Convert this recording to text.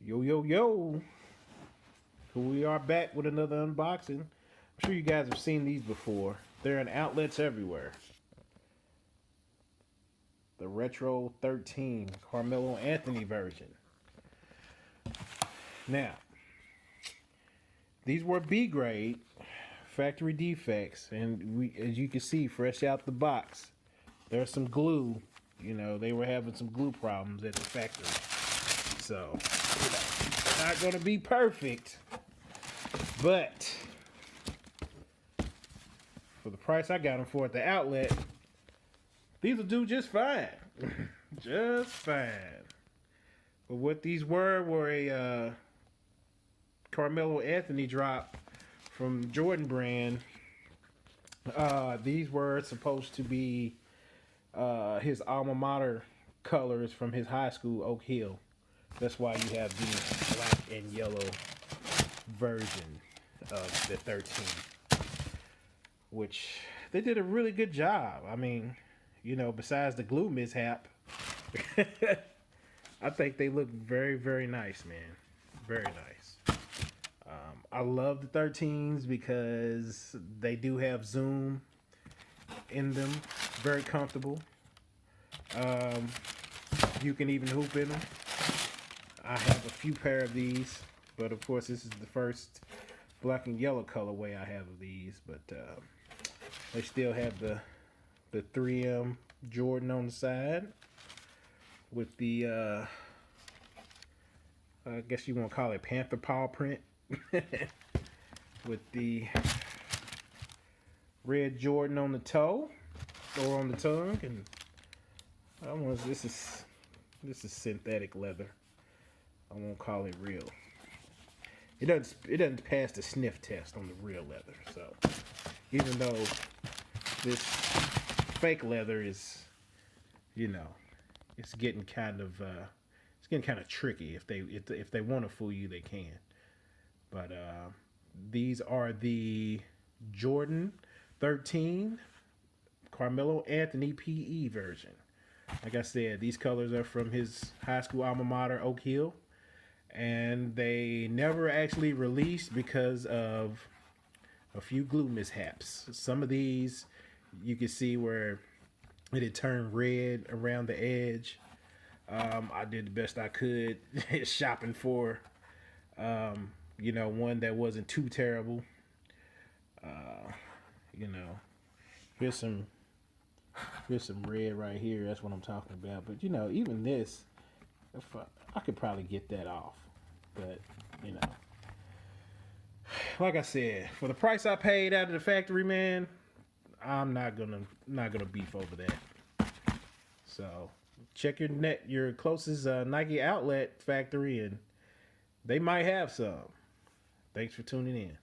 Yo, yo, yo. Here we are back with another unboxing. I'm sure you guys have seen these before. They're in outlets everywhere. The Retro 13 Carmelo Anthony version. Now, these were B grade, factory defects, and as you can see, fresh out the box, there's some glue. You know, they were having some glue problems at the factory. So, not going to be perfect, but for the price I got them for at the outlet, these will do just fine. Just fine. But what these were a Carmelo Anthony drop from Jordan brand. These were supposed to be his alma mater colors from his high school, Oak Hill. That's why you have the black and yellow version of the 13, which they did a really good job. I mean, you know, besides the glue mishap, I think they look very, very nice, man. Very nice. I love the 13s because they do have zoom in them. Very comfortable. You can even hoop in them. I have a few pair of these, but of course this is the first black and yellow colorway I have of these. But they still have the 3M Jordan on the side with the I guess you want to call it panther paw print with the red Jordan on the toe or on the tongue, and this is synthetic leather. I won't call it real. It doesn't pass the sniff test on the real leather. So even though this fake leather is, you know, it's getting kind of tricky. If they want to fool you, they can. But these are the Jordan 13 Carmelo Anthony PE version. Like I said, these colors are from his high school alma mater, Oak Hill, and they never actually released because of a few glue mishaps. Some of these you can see where it had turned red around the edge. I did the best I could shopping for, you know, one that wasn't too terrible. You know, here's some red right here. That's what I'm talking about. But you know, even this, if I could probably get that off. But you know, like I said, for the price I paid out of the factory, man, I'm not gonna beef over that. So check your closest Nike outlet factory, and they might have some. Thanks for tuning in.